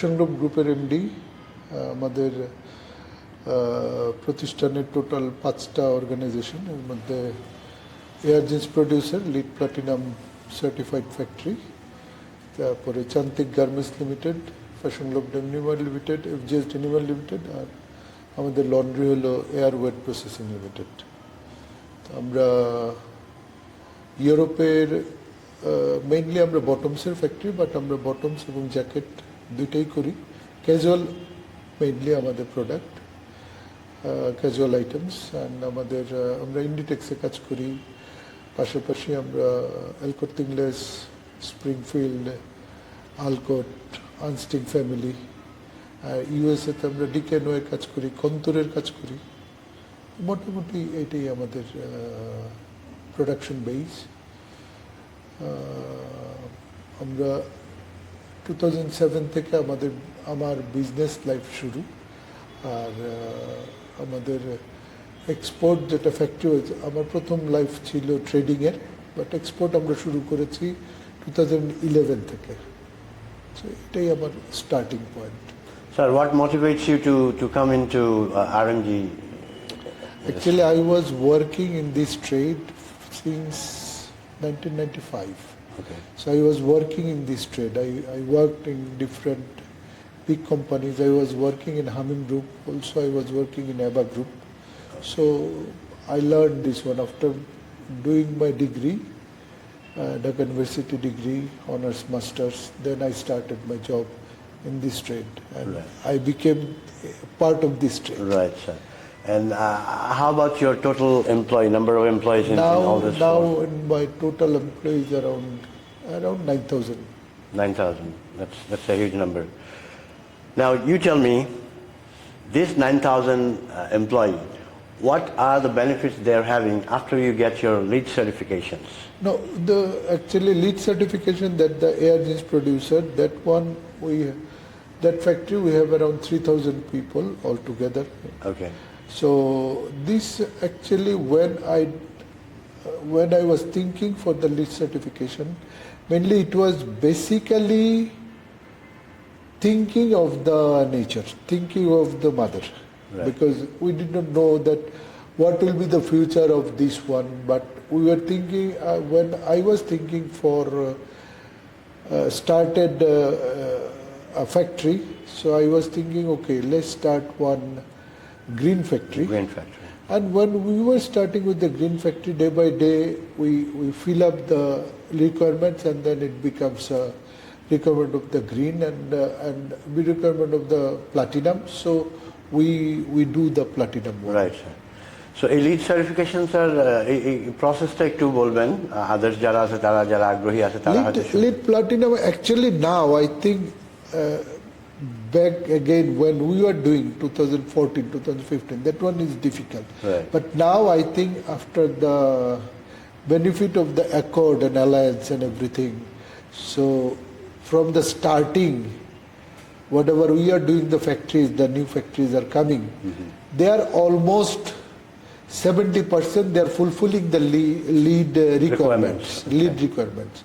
Fashion গ্রুপের MD. আমাদের প্রতিষ্ঠানের টোটাল 5টা অর্গানাইজেশন, এর মধ্যে air jeans producer, LEED platinum certified factory, তারপরে চান্তিক গার্মেন্টস লিমিটেড, ফ্যাশন গ্রুপ ডেনিমার লিমিটেড, এফজিএস ডেনিমার লিমিটেড, আর আমাদের লন্ড্রি হলো এয়ার ওয়েট প্রসেসিং লিমিটেড। আমরা ইউরোপের মেইনলি আমরা বটমসের ফ্যাক্টরি, বাট আমরা বটমস এবং জ্যাকেট দুইটাই করি। ক্যাজুয়াল মেইনলি আমাদের প্রোডাক্ট, ক্যাজুয়াল আইটেমস। অ্যান্ড আমরা ইন্ডিটেক্সে কাজ করি, পাশাপাশি আমরা এলকোট ইংলেস, স্প্রিংফিল্ড, আলকোট, আনস্টিং ফ্যামিলি, আর ইউএসএতে আমরা ডিকেনোয়ে কাজ করি, কন্তরের কাজ করি। মোটামুটি এটাই আমাদের প্রোডাকশন বেস। আমরা 2007 থেকে আমার বিজনেস লাইফ শুরু। আর আমাদের এক্সপোর্ট যেটা ফ্যাক্টরি হয়েছে, আমার প্রথম লাইফ ছিল ট্রেডিংয়ের, বাট এক্সপোর্ট আমরা শুরু করেছি 2011 থেকে। সো এটাই আমার starting point. Sir, what motivates you to come into RMG? Actually, I was working in this trade since 1995. Okay. So I was working in this trade. I worked in different big companies. I was working in Hamming Group. Also, I was working in ABBA Group. So I learned this one after doing my degree, Dhaka University degree, honors masters. Then I started my job in this trade, and Right. I became part of this trade. Right, sir. And how about your total number of employees in all this? Now in my total employees around 9,000. 9,000. That's a huge number. Now you tell me, this 9,000 employee, what are the benefits they're having after you get your LEED certifications? No, the actually LEED certification that the air jeans producer, that one that factory we have around 3,000 people altogether. Okay. So this actually when I was thinking for the LEED certification, mainly it was basically thinking of the nature, thinking of the mother. Right. Because we did not know that what will be the future of this one, but we were thinking, when I was thinking for started a factory, so I was thinking, okay, let's start one green factory. Green factory. And when we were starting with the green factory, day by day, we fill up the requirements, and then it becomes a requirement of the green and requirement of the platinum. So we do the platinum work. Right, sir. So এই LEED certification, sir, এই প্রসেসটা একটু বলবেন, others যারা আছে, তারা যারা আগ্রহী আছে, তারা হয়তো LEED platinum, actually now I think back again when we were doing 2014, 2015, that one is difficult. Right. But now I think after the benefit of the accord and alliance and everything, so from the starting, whatever we are doing, the factories, the new factories are coming, they are almost 70%, they are fulfilling the LEED requirements. LEED requirements.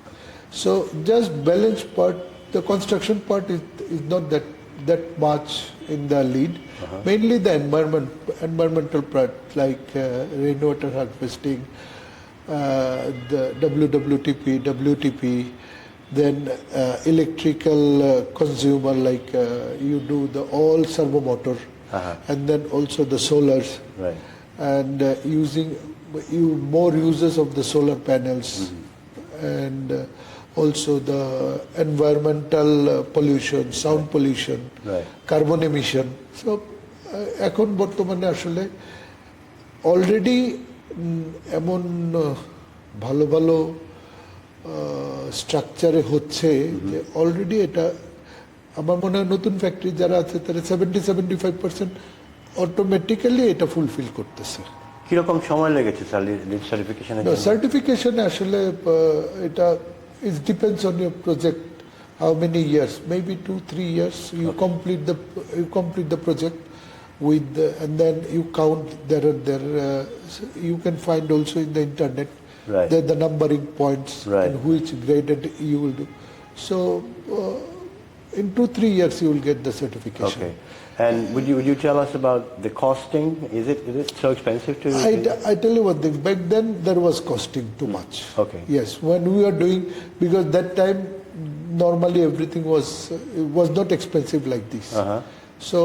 So just balance part, the construction part is not that much in the LEED. Mainly the environmental part, like rainwater harvesting, the WWTP, WTP, then electrical consumer, like you do the all servo motor, and then also the solars. Right. And using more uses of the solar panels, and also the environmental pollution, sound pollution, Right. carbon emission. So এখন বর্তমানে আসলে already এমন ভালো ভালো স্ট্রাকচারে হচ্ছে যে already এটা আমার মনে হয় নতুন ফ্যাক্টরি যারা আছে তারা 70-75% অটোমেটিক্যালি এটা ফুলফিল করতেছে। কিরকম সময় লেগেছে স্যার LEED সার্টিফিকেশনের জন্য? সার্টিফিকেশনে আসলে এটা it depends on your project, how many years, maybe 2-3 years. You complete the project with and then you count there you can find also in the internet. Right. The numbering points, Right. and which graded you will do. So in 2-3 years you will get the certification. Okay. And would you tell us about the costing? Is it so expensive to? I tell you one thing, back then there was costing too much. Okay. Yes, when we were doing, because that time normally everything was not expensive like this. Uh-huh. So,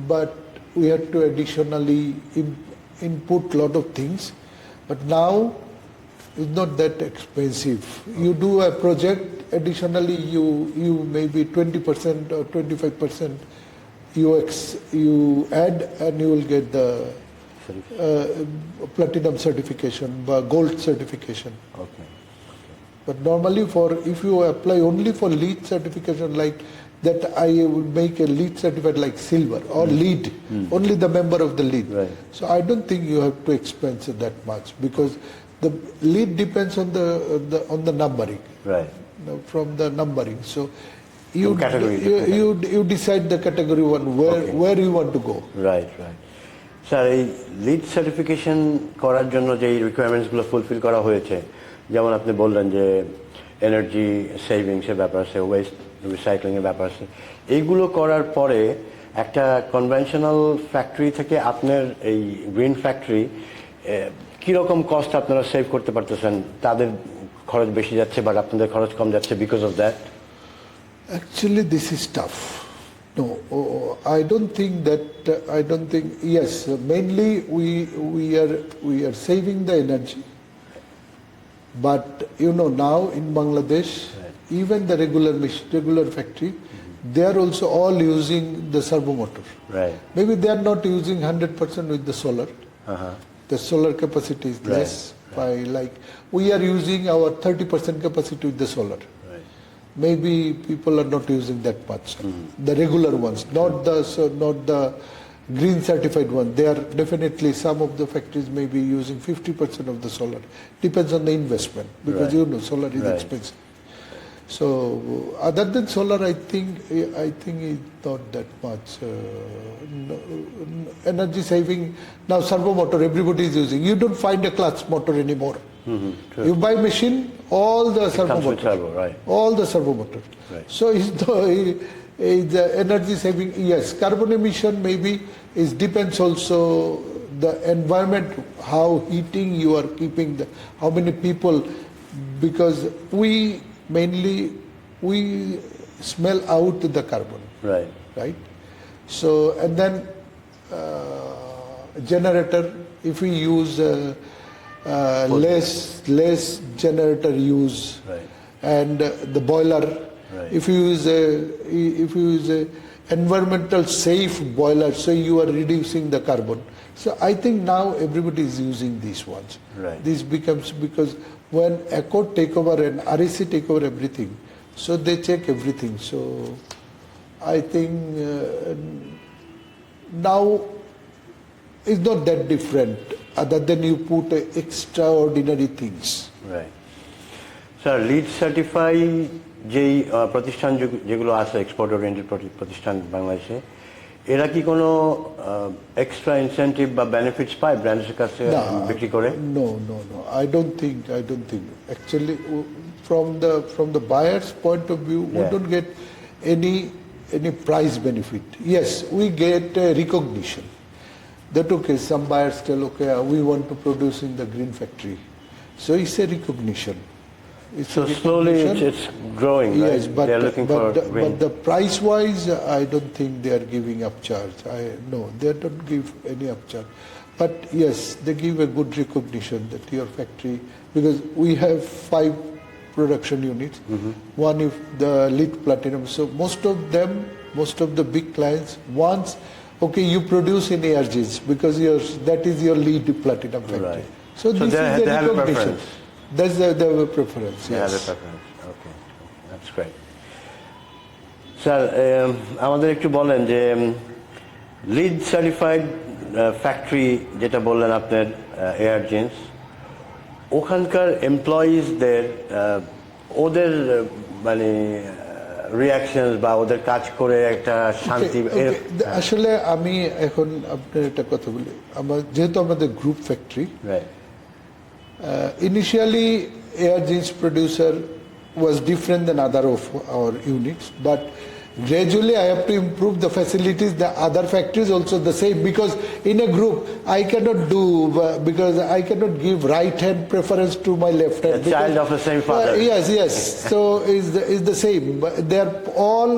but we had to additionally input lot of things. But now it's not that expensive. You do a project, additionally you maybe 20% or 25% you add and you will get the platinum certification, gold certification. Okay. But normally if you apply only for lead certification like that, I would make a lead certificate like silver or lead, only the member of the lead. Right. So I don't think you have to expense it that much because the lead depends on the numbering. Right. From the numbering. So you category, you decide the category one where you want to go. Right. Sir, এই lead certification করার জন্য যে রিকোয়ারমেন্টসগুলো fulfil করা হয়েছে, যেমন আপনি বললেন যে এনার্জি সেভিংসের ব্যাপার আছে, ওয়েস্ট রিসাইক্লিংয়ের ব্যাপার আছে, এইগুলো করার পরে একটা কনভেনশনাল ফ্যাক্টরি থেকে আপনার এই গ্রিন ফ্যাক্টরি কীরকম কস্ট আপনারা সেভ করতে পারতেছেন? তাদের খরচ বেশি যাচ্ছে বাট আপনাদের খরচ কম যাচ্ছে because of that? Actually, this is tough. No, I don't think that. I don't think. Yes, mainly we are saving the energy. But now in Bangladesh, even the regular factory, they are also all using the servo motor. Right. Maybe they are not using 100% with the solar. Uh-huh. The solar capacity is less. By like we are using our 30% capacity with the solar. Maybe people are not using that much. The regular ones, not the green certified one. They are definitely, some of the factories may be using 50% of the solar. Depends on the investment because solar is expensive. So other than solar, I think it's not that much energy saving. Now servo motor everybody is using. You don't find a clutch motor anymore. You buy machine, all the servo motor, all the servo motor. Right. So is the energy saving? Yes, carbon emission maybe depends also the environment, how heating you are keeping, how many people, because we smell out the carbon. Right. So and then generator, if we use less generator use, and the boiler, if you use a environmental safe boiler, so you are reducing the carbon. So I think now everybody is using these ones. This becomes, because when Accord take over and REC take over everything, so they check everything. So I think now it's not that different, other than you put extraordinary things. Right. Sir, lead certify যেই প্রতিষ্ঠান যেগুলো আছে export oriented প্রতিষ্ঠান বাংলাদেশে, এরা কি কোনো extra incentive বা বেনিফিটস পায় ব্র্যান্ডের কাছে বিক্রি করে? No. I don't think. Actually, from the buyer's point of view, we don't get any price benefit. Yes, we get recognition. That okay, some buyers tell we want to produce in the green factory, so it's a recognition. So slowly it's growing. Yes, right? but they're looking for green. But the price wise, I don't think they are giving upcharge. No, they don't give any upcharge. But yes, they give a good recognition that your factory, because we have 5 production units. One is the lead platinum. So most of the big clients wants, okay, you produce in ARGs because that is your lead platinum factory. So this is the recognition. That's the preference. They have a preference. Okay, that's great. Sir, আমাদের একটু বলেন যে lead certified factory যেটা বললেন আপনার এয়ারজিন্স, ওখানকার এমপ্লয়িজদের ওদের মানে রিয়াকশনস বা ওদের কাজ করে একটা শান্তি? আসলে আমি এখন আপনার একটা কথা বলি, যেহেতু আমাদের group factory, initially Air Jeans producer was different than other of our units, but Gradually, I have to improve the facilities. The other factories also the same, because in a group I cannot do because I cannot give right hand preference to my left hand. A child of the same father. Yes. So is the same. They are all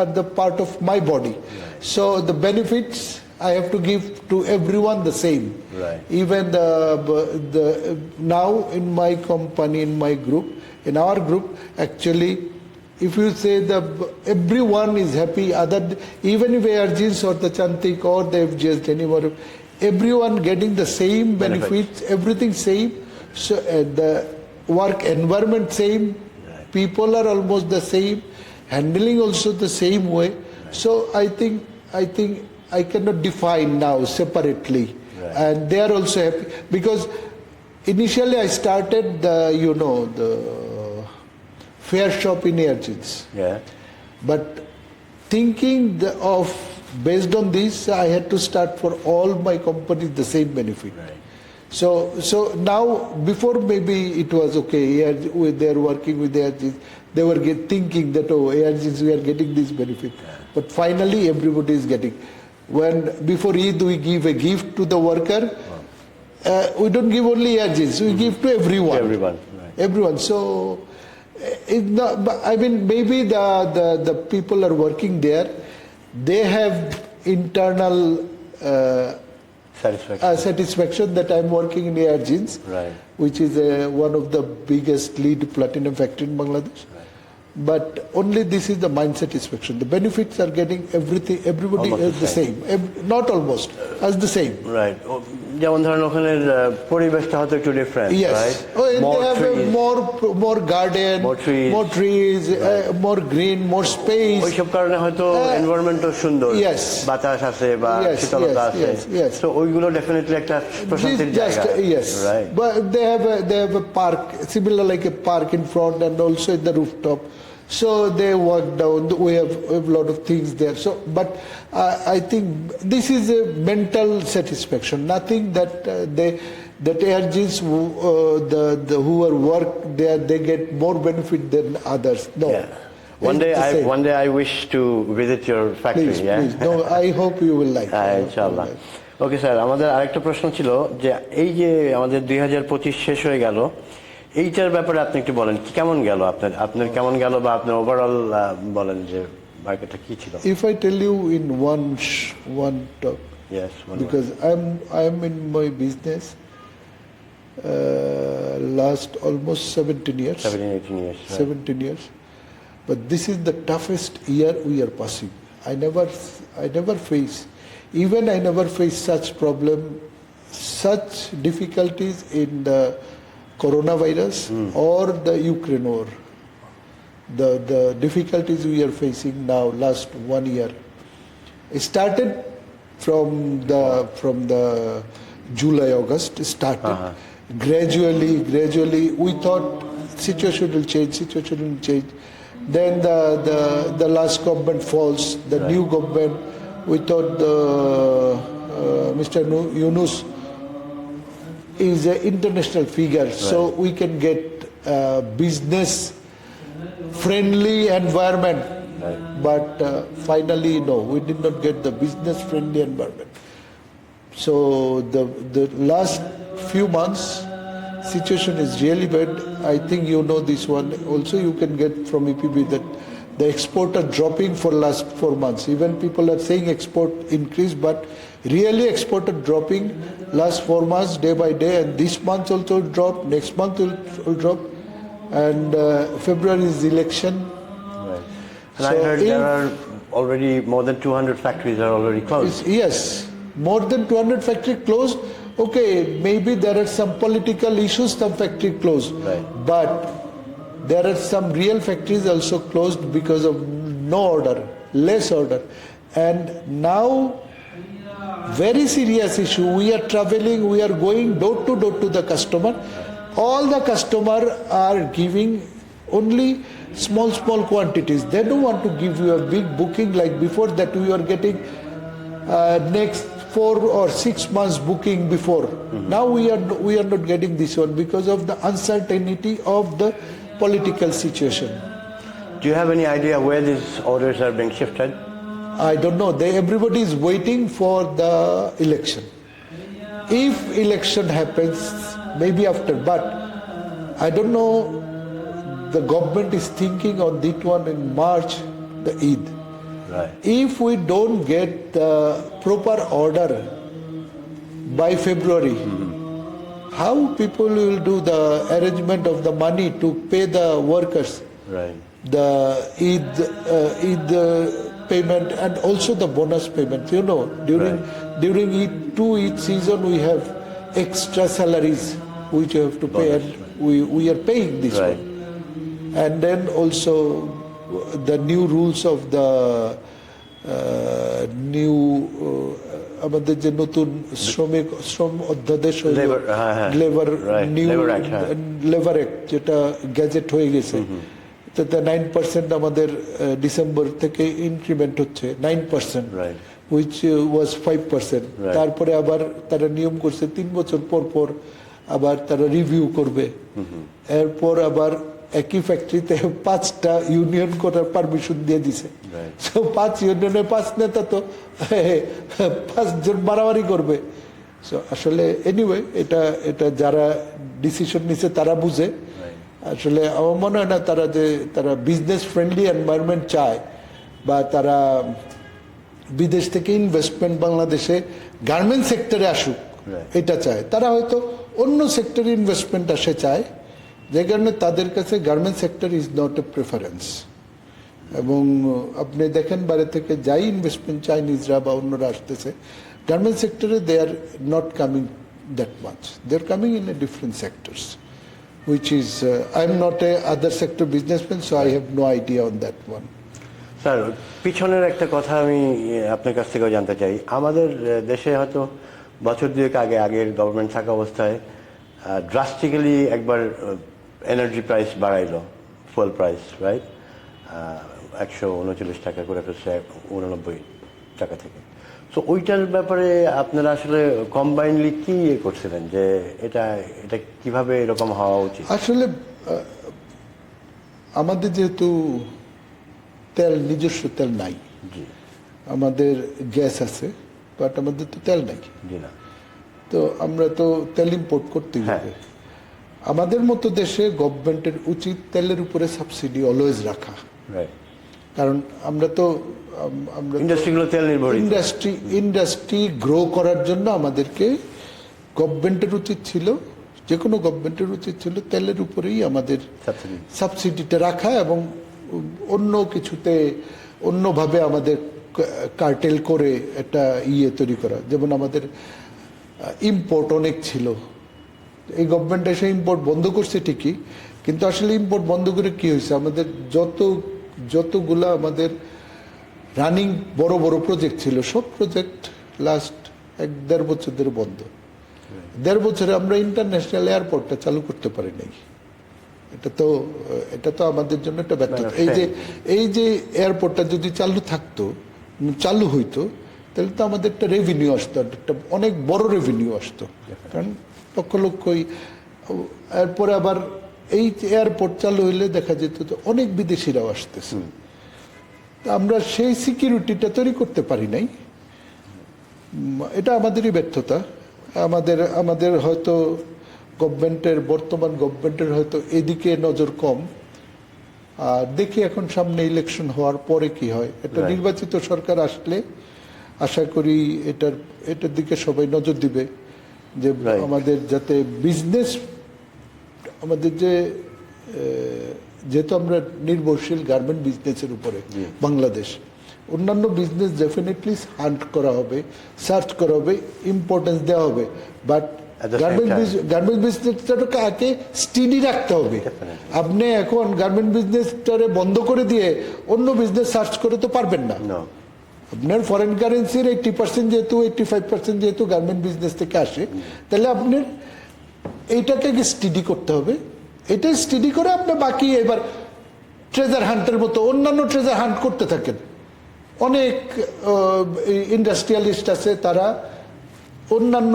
the part of my body. So the benefits I have to give to everyone the same. Right. Even the now in my company, in my group, in our group, actually, if you say everyone is happy, even if ARGs or the Chantik or the FGS anymore, everyone getting the same benefits, everything same. So the work environment same, people are almost the same, handling also the same way. So I think I cannot define now separately, and they are also happy, because initially I started the fair shop in ARGs. Yeah. But thinking based on this, I had to start for all my companies the same benefit. Right. So now, before maybe it was okay, they are working with ARGs, they were thinking that, ARGs, we are getting this benefit. Yeah. But finally, everybody is getting. Before Eid, we give a gift to the worker. We don't give only ARGs, we give to everyone. Everyone. Right. Everyone. So, maybe the people are working there, they have internal satisfaction that I'm working in ARGs, right, which is one of the biggest lead platinum factory in Bangladesh. Right. But only this is the mind satisfaction. The benefits are getting everybody almost is the same. Not almost, as the same. Right. যেমন ধরেন ওখানের পরিবেশটা হয়তো একটু different, right? They have more garden, more trees, more green, more space. ওইসব কারণে হয়তো এনভায়রনমেন্টও সুন্দর, বাতাস আছে বা শীতলতা আছে, তো ওইগুলো ডেফিনেটলি একটা প্রশান্তির জায়গা। Yes, right. But they have a park, similar like a park in front and also in the rooftop. So they walk down. We have a lot of things there. So, but I think this is a mental satisfaction. Nothing that ARGs who are work there, they get more benefit than others. No. Yeah. One day I wish to visit your factory. Please. No, I hope you will like. Inshallah. Okay sir, আমাদের আরেকটা প্রশ্ন ছিল যে এই যে আমাদের 2025 শেষ হয়ে গেল, এইটার ব্যাপারে আপনি একটু বলেন কেমন গেল, আপনার কেমন গেল, বা আপনার ওভারঅল বলেন যে মার্কেটটা কি ছিল। If I tell you in one talk, yes, because I am in my business last almost 17 years. 18 years. Right. 17 years, but this is the toughest year we are passing. I never face such problem, such difficulties in the coronavirus or the Ukraine war. The difficulties we are facing now, last 1 year, it started from the July, August. Started gradually. We thought situation will change. Then the last government falls. The new government. We thought Mr. Yunus is an international figure, so we can get business friendly environment. Right. But finally, no, we did not get the business friendly environment. So the last few months situation is really bad. I think you know this one. Also, you can get from EPB that the export are dropping for last 4 months. Even people are saying export increase, but really export are dropping last 4 months day by day, and this month also will drop, next month will drop, and February is election. Right. And so I heard there are already more than 200 factories are already closed. Yes, more than 200 factories closed. Okay, maybe there are some political issues, some factory closed, right, but there are some real factories also closed because of no order, less order. And now, very serious issue, we are traveling, we are going door to door to the customer. All the customer are giving only small quantities. They don't want to give you a big booking like before, that we are getting next 4 or 6 months booking before. Now we are not getting this one because of the uncertainty of the political situation. Do you have any idea where these orders are being shifted? I don't know. Everybody is waiting for the election. If election happens, maybe after. But I don't know. The government is thinking on that one in March, the Eid. Right. If we don't get the proper order by February, how people will do the arrangement of the money to pay the workers? Right. The Eid payment and also the bonus payment. You know, during Eid, Eid season we have extra salaries which you have to pay, Bonus, and we are paying this Right. one. And then also the new rules of the new আমাদের যে নতুন শ্রম অধ্যাদেশ Labor, labour right, new Labor Act, labour act যেটা gadget হয়ে গেছে, তাতে 9% আমাদের ডিসেম্বর থেকে ইনক্রিমেন্ট হচ্ছে 9%, Right. which was 5%. Right. তারপরে আবার তারা নিয়ম করছে 3 বছর পর পর আবার তারা রিভিউ করবে। এরপর আবার একই ফ্যাক্টরিতে 5টা ইউনিয়ন করার পারমিশন দিয়ে দিছে। Right. So 5 ইউনিয়নে 5 নেতা তো 5 জন বাড়াবাড়ি করবে। সো আসলে এনিওয়ে এটা যারা ডিসিশন নিছে তারা বুঝে। আসলে আমার মনে হয় না তারা বিজনেস ফ্রেন্ডলি এনভায়রনমেন্ট চায়, বা তারা বিদেশ থেকে ইনভেস্টমেন্ট বাংলাদেশে গার্মেন্ট সেক্টরে আসুক এটা চায়। তারা হয়তো অন্য সেক্টরে ইনভেস্টমেন্ট আসে চায়, যে কারণে তাদের কাছে garment sector is not a preference. এবং আপনি দেখেন বাইরে থেকে যাই ইনভেস্টমেন্ট চাইনিজরা বা অন্যরা আসতেছে গার্মেন্ট সেক্টরে, they are not coming that much, they are coming in a different sectors, which is I'm not a other sector businessman, so I have no idea on that one. Sir, পিছনের একটা কথা আমি আপনার কাছ থেকেও জানতে চাই। আমাদের দেশে হয়তো বছর দুয়েক আগের গভর্নমেন্ট থাকা অবস্থায় ড্রাস্টিক্যালি একবার এনার্জি প্রাইস বাড়াইলো, ফুয়েল প্রাইস, রাইট, 139 টাকা করে ফেলছে 89 টাকা থেকে। তো ওইটার ব্যাপারে আপনারা আসলে কম্বাইনলি কি করছিলেন যে এটা কিভাবে এরকম হওয়া উচিত? আসলে আমাদের যেহেতু নিজস্ব তেল নাই, জি, আমাদের গ্যাস আছে, বাট আমাদের তো তেল নাই। জি না, তো আমরা তো তেল ইম্পোর্ট করতেই হবে। আমাদের মতো দেশে গভর্নমেন্টের উচিত তেলের উপরে সাবসিডি অলওয়েজ রাখা, রাইট, কারণ আমরা তো ইন্ডাস্ট্রিগুলো তেল নির্ভর। ইন্ডাস্ট্রি গ্রো করার জন্য আমাদেরকে গভর্নমেন্টের উচিত ছিল, যে কোনো গভর্নমেন্টের উচিত ছিল তেলের উপরেই আমাদের সাবসিডিটা রাখা, এবং অন্য কিছুতে অন্যভাবে আমাদের কার্টেল করে একটা তৈরি করা। যেমন আমাদের ইম্পোর্ট অনেক ছিল, এই গভর্নমেন্ট এসে ইম্পোর্ট বন্ধ করছে ঠিকই, কিন্তু আসলে ইম্পোর্ট বন্ধ করে কি হয়েছে, আমাদের যতগুলা আমাদের রানিং বড় বড় প্রজেক্ট ছিল সব প্রজেক্ট লাস্ট 1-1.5 বছর ধরে বন্ধ। 1.5 বছরে আমরা ইন্টারন্যাশনাল এয়ারপোর্টটা চালু করতে পারি নাই। এটা তো আমাদের জন্য একটা ব্যর্থতা। এই যে এয়ারপোর্টটা যদি চালু হইতো, তাহলে তো আমাদের একটা রেভিনিউ আসতো, একটা অনেক বড় রেভিনিউ আসতো, কারণ লক্ষ এরপরে আবার এই এয়ারপোর্ট চালু হইলে দেখা যেত তো অনেক বিদেশিরাও আসতেছে। আমরা সেই সিকিউরিটিটা তৈরি করতে পারি নাই, এটা আমাদেরই ব্যর্থতা। আমাদের হয়তো বর্তমান গভর্নমেন্টের হয়তো এদিকে নজর কম। আর দেখি এখন সামনে ইলেকশন হওয়ার পরে কি হয়। একটা নির্বাচিত সরকার আসলে আশা করি এটার দিকে সবাই নজর দিবে, যে আমাদের যাতে বিজনেস, আমাদের যেহেতু আমরা নির্ভরশীল গার্মেন্ট বিজনেসের উপরে বাংলাদেশ, অন্যান্য বিজনেস ডেফিনেটলি হান্ট করা হবে, সার্চ করা হবে, ইম্পর্টেন্স দেওয়া হবে, বাট গার্মেন্ট বিজনেসটাকে আগে স্টেডি রাখতে হবে। আপনি এখন গার্মেন্ট বিজনেসটারে বন্ধ করে দিয়ে অন্য বিজনেস সার্চ করে তো পারবেন না। আপনার ফরেন কারেন্সির 80% যেহেতু 85% যেহেতু গার্মেন্ট বিজনেস থেকে আসে, তাহলে আপনার এইটাকে স্টাডি করতে হবে। এটা স্টাডি করে আপনি বাকি এবার ট্রেজার হান্টের মতো অন্যান্য ট্রেজার হান্ট করতে থাকেন। অনেক ইন্ডাস্ট্রিয়ালিস্ট আছে, তারা অন্যান্য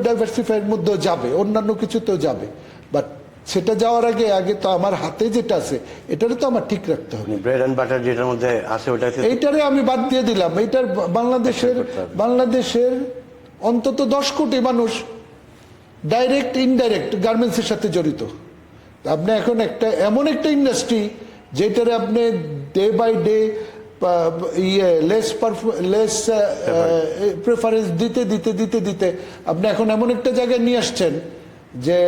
ডাইভার্সিফাইড মধ্যেও যাবে, অন্যান্য কিছুতেও যাবে, বাট সেটা যাওয়ার আগে আগে তো আমার হাতে যেটা আছে এটারে তো আমার ঠিক রাখতে হবে। ব্রেড অ্যান্ড বাটার যেটার মধ্যে আছে ওটাতে এইটারে আমি বাদ দিয়ে দিলাম। এইটার বাংলাদেশের অন্তত 10 কোটি মানুষ ডাইরেক্ট ইনডাইরেক্ট গার্মেন্টসের সাথে জড়িত। আপনি এখন এমন একটা ইন্ডাস্ট্রি যেটারে আপনি day by day less preference দিতে দিতে দিতে দিতে আপনি এখন এমন একটা জায়গায় নিয়ে আসছেন যে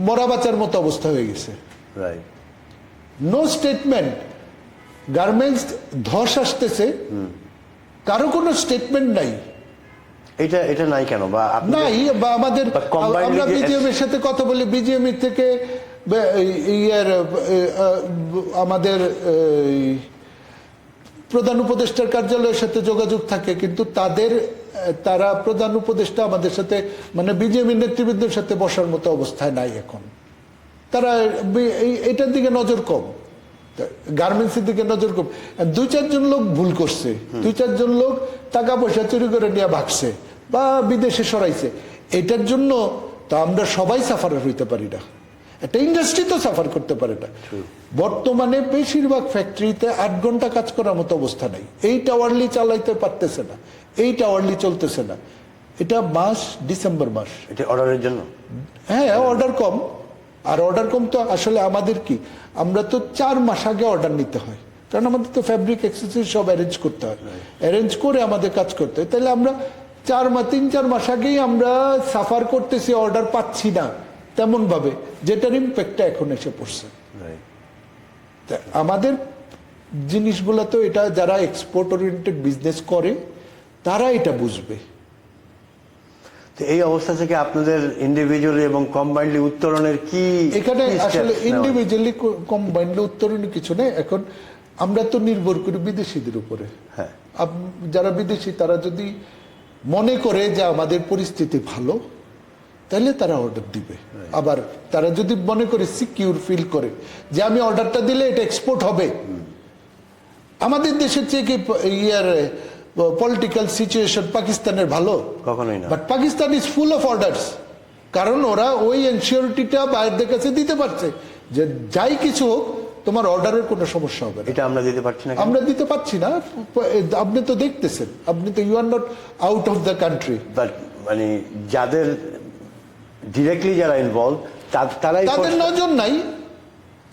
মরা বাঁচার মতো অবস্থা হয়ে গেছে। রাইট। No statement. গার্মেন্টস ধস আসতেছে, কারো কোনো স্টেটমেন্ট নাই। এটা নাই কেন? বা নাই, বা আমাদের আমরা বিজিএম এর সাথে কথা বলি, বিজিএম থেকে আমাদের প্রধান উপদেষ্টার কার্যালয়ের সাথে যোগাযোগ থাকে, কিন্তু তারা প্রধান উপদেষ্টা আমাদের সাথে মানে বিজেপি নেতৃবৃন্দের সাথে বসার মতো অবস্থায় নাই এখন। তারা এটার দিকে নজর কম, গার্মেন্টসের দিকে নজর কম। 2-4 জন লোক ভুল করছে, 2-4 জন লোক টাকা পয়সা চুরি করে নিয়ে ভাগছে বা বিদেশে সরাইছে। এটার জন্য তো আমরা সবাই সাফারার হইতে পারি না, একটা ইন্ডাস্ট্রি তো সাফার করতে পারে না। বর্তমানে বেশিরভাগ ফ্যাক্টরিতে 8 ঘন্টা কাজ করার মতো অবস্থা নাই। 8 আওয়ারলি চালাইতে পারতেছে না, 8 আওয়ারলি চলতেছে না। এটা ডিসেম্বর মাস, এটা অর্ডারের জন্য। হ্যাঁ, অর্ডার কম। আর অর্ডার কম তো আসলে আমাদের কি, আমরা তো 4 মাস আগে অর্ডার নিতে হয়, কারণ আমাদের তো ফ্যাব্রিক অ্যাক্সেসরিজ সব অ্যারেঞ্জ করতে হয়, অ্যারেঞ্জ করে আমাদের কাজ করতে হয়। তাহলে আমরা 3-4 মাস আগেই আমরা সাফার করতেছি, অর্ডার পাচ্ছি না তেমন ভাবে, যেটার ইম্প্যাক্টটা এখন এসে পড়ছে। আমাদের জিনিসগুলো তো এটা যারা এক্সপোর্ট ওরিয়েন্টেড বিজনেস করে তারা এটা বুঝবে। তো এই অবস্থা থেকে আপনাদের ইন্ডিভিজুয়ালি এবং কম্বাইন্ডলি উত্তরণের কি এখানে আসলে ইন্ডিভিজুয়ালি কম্বাইন্ডলি উত্তরণের কিছু নেই। এখন আমরা তো নির্ভর করি বিদেশিদের উপরে। হ্যাঁ, যারা বিদেশি তারা যদি মনে করে যে আমাদের পরিস্থিতি ভালো, তাহলে তারা অর্ডার দিবে। আবার তারা যদি মনে করে সিকিউর ফিল করে যে আমি অর্ডারটা দিলে এটা এক্সপোর্ট হবে। আমাদের দেশের চেয়ে কি পলিটিক্যাল সিচুয়েশন পাকিস্তানের ভালো? কখনোই না। But Pakistan is full of orders, কারণ ওরা ওই এনশিওরিটিটা বাইরের কাছে দিতে পারছে যে যাই কিছু হোক তোমার অর্ডারের কোনো সমস্যা হবে না। এটা আমরা দিতে পারছি না। আমরা দিতে পারছি না। আপনি তো দেখতেছেন, আপনি তো you are not out of the country. But মানে যাদের ডিরেক্টলি যারা ইনভলভ তাদের নজর নাই।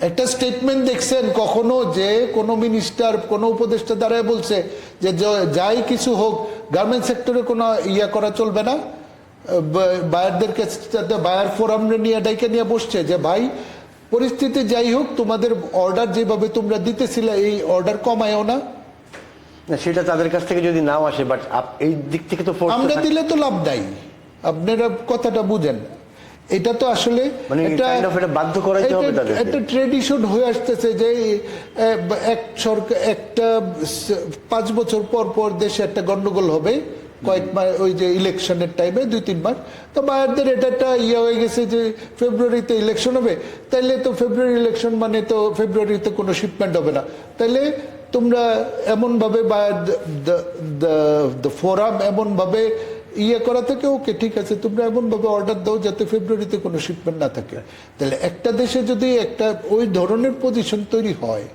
একটা স্টেটমেন্ট দেখছেন কখনো যে কোনো মিনিস্টার কোনো উপদেষ্টা দ্বারা বলছে যে যাই কিছু হোক গার্মেন্ট সেক্টরে কোনো করা চলবে না? বায়ারদের কাছে বায়ার ফোরাম নিয়ে ডাইকে নিয়ে বসছে যে ভাই পরিস্থিতি যাই হোক তোমাদের অর্ডার যেভাবে তোমরা দিতেছিলে এই অর্ডার কমায়ও না। সেটা তাদের কাছ থেকে যদি নাও আসে, বাট এই দিক থেকে তো আমরা দিলে তো লাভ নাই। আপনারা কথাটা বুঝেন, এটা তো আসলে বাধ্য করাইতে হবে তাদেরকে। একটা ট্রেডিশন হয়ে আসতেছে যে একটা 5 বছর পর পর দেশে একটা গন্ডগোল হবে, কয়েক মাস ওই যে ইলেকশনের টাইমে 2-3 মাস। তো বায়ারদের এটা একটা হয়ে গেছে যে ফেব্রুয়ারিতে ইলেকশন হবে, তাইলে তো ফেব্রুয়ারি ইলেকশন মানে তো ফেব্রুয়ারিতে কোনো শিপমেন্ট হবে না। তাইলে তোমরা এমনভাবে বায়ার ফোরাম এমনভাবে করা থেকে ওকে ঠিক আছে তোমরা এমনভাবে অর্ডার দাও যাতে ফেব্রুয়ারিতে কোনো শিপমেন্ট না থাকে। তাহলে একটা দেশে যদি একটা ওই ধরনের পজিশন তৈরি হয়,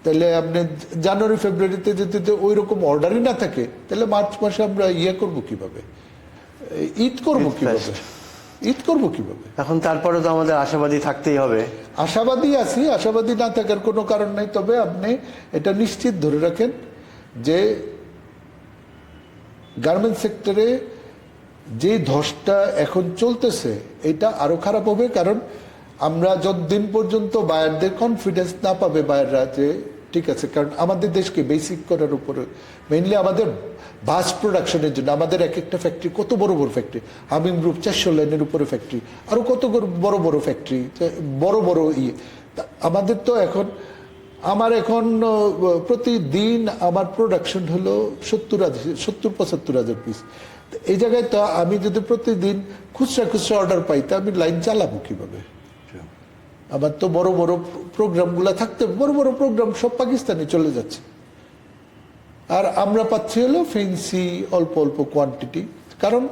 তাহলে আপনি জানুয়ারি ফেব্রুয়ারিতে যদি ওই রকম অর্ডারই না থাকে, তাহলে মার্চ মাসে আমরা করবো কিভাবে? ঈদ করবো কিভাবে? এখন তারপরে তো আমাদের আশাবাদী থাকতেই হবে। আশাবাদী আছি, আশাবাদী না থাকার কোনো কারণ নাই। তবে আপনি এটা নিশ্চিত ধরে রাখেন যে গার্মেন্ট সেক্টরে যে ধসটা এখন চলতেছে এটা আরো খারাপ হবে। কারণ আমরা যতদিন পর্যন্ত বায়ারদের কনফিডেন্স না পাবে বায়াররা যে ঠিক আছে, কারণ আমাদের দেশকে বেসিক করার উপরে মেইনলি আমাদের বাস প্রোডাকশনের জন্য আমাদের একটা ফ্যাক্টরি, কত বড় বড় ফ্যাক্টরি, হামিং গ্রুপ 400 লাইনের উপরে ফ্যাক্টরি, আরো কত বড় বড় ফ্যাক্টরি, বড় বড় আমাদের তো আমার এখন প্রতিদিন আমার প্রোডাকশন হলো 70-75 পিস। এই জায়গায় তো আমি যদি প্রতিদিন খুচরা অর্ডার পাই তা আমি লাইন চালাবো কিভাবে? আমার তো বড় বড় প্রোগ্রামগুলো থাকতে, বড় বড় প্রোগ্রাম সব পাকিস্তানে চলে যাচ্ছে, আর আমরা পাচ্ছি হলো ফেন্সি অল্প অল্প কোয়ান্টিটি, কারণ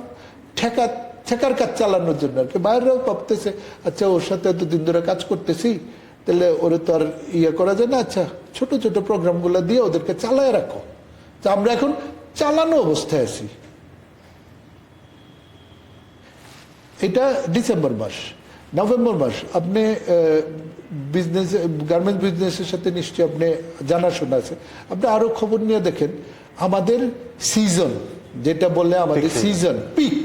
ঠেকার কাজ চালানোর জন্য আর কি। বাইরেও ভাবতেছে আচ্ছা ওর সাথে এতদিন ধরে কাজ করতেছি, তাহলে ওরে তো আর ইয়ে করা যায় না, আচ্ছা ছোট ছোট প্রোগ্রামগুলো দিয়ে ওদেরকে চালায় রাখো। তো আমরা এখন চালানো অবস্থায় আছি। এটা ডিসেম্বর মাস। নভেম্বর মাস আপনি বিজনেস, গার্মেন্টস বিজনেসের সাথে নিশ্চয়ই আপনি জানাশোনা আছে, আপনি আরো খবর নিয়ে দেখেন আমাদের সিজন, যেটা বললে আমাদের season peak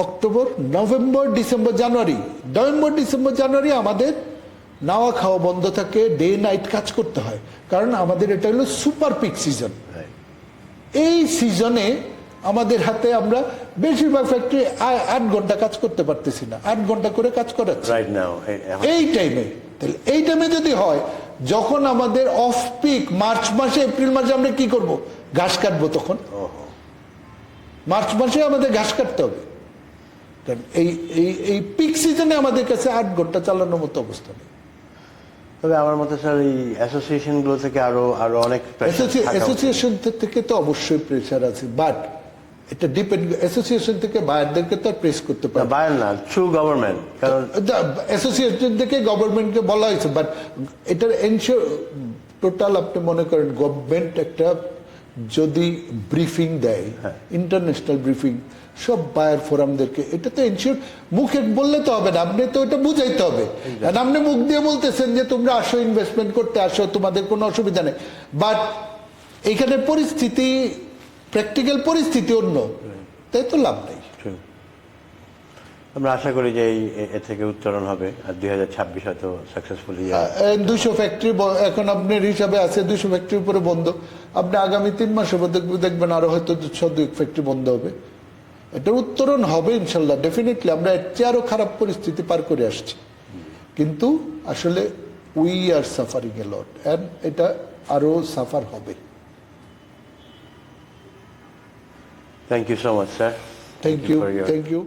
October, November, December, January. November, December, January আমাদের নাওয়া খাওয়া বন্ধ থাকে, ডে নাইট কাজ করতে হয়, কারণ আমাদের এটা হলো সুপার পিক সিজন। এই সিজনে আমাদের হাতে আমরা বেশিরভাগ ফ্যাক্টরি 8 ঘন্টা কাজ করতে পারতেছি না, 8 ঘন্টা করে কাজ করাচ্ছি রাইট নাও। এই টাইমে। তাহলে এই টাইমে যদি হয়, যখন আমাদের অফ পিক মার্চ মাসে, এপ্রিল মাসে আমরা কি করব? ঘাস কাটবো। তখন মার্চ মাসে আমাদের ঘাস কাটতে হবে, কারণ এই পিক সিজনে আমাদের কাছে 8 ঘন্টা চালানোর মতো অবস্থা নেই। তবে আমার মতে স্যার এই অ্যাসোসিয়েশন গুলো থেকে আরো অনেক অ্যাসোসিয়েশন থেকে তো অবশ্যই প্রেশার আছে, বাট এটা ডিপেন্ড, অ্যাসোসিয়েশন থেকে বায়ারদেরকে তো প্রেস করতে পারে, বায়ার না, থ্রু গভর্নমেন্ট। কারণ অ্যাসোসিয়েশন থেকে গভর্নমেন্টকে বলা হয়েছে, বাট এটার এনশিওর টোটাল আপনি মনে করেন গভর্নমেন্ট একটা যদি ব্রিফিং দেয়, ইন্টারন্যাশনাল ব্রিফিং সব বায়ার ফোরামদেরকে, এটা তো এনশিওর, মুখে বললে তো হবে না, আপনি তো এটা বুঝাইতে হবে। আর আপনি মুখ দিয়ে বলতেছেন যে তোমরা আসো, ইনভেস্টমেন্ট করতে আসো, তোমাদের কোনো অসুবিধা নেই, বাট এখানে পরিস্থিতি, প্র্যাকটিক্যাল পরিস্থিতি অন্য, তাই তো লাভ নেই। আমরা আশা করি যে এ থেকে উত্তরণ হবে, আর 2026 হয়তো সাকসেসফুলি। 200 ফ্যাক্টরি এখন আপনার হিসাবে আছে, 200 ফ্যাক্টরির উপরে বন্ধ। আপনি আগামী 3 মাসের মধ্যে দেখবেন আরো হয়তো 2 ফ্যাক্টরি বন্ধ হবে। এটার উত্তরণ হবে ইনশাল্লাহ, ডেফিনেটলি। আমরা এর চেয়ে আরো খারাপ পরিস্থিতি পার করে আসছি, কিন্তু আসলে we are suffering a lot, and এটা আরো সাফার হবে। Thank you so much sir. Thank you.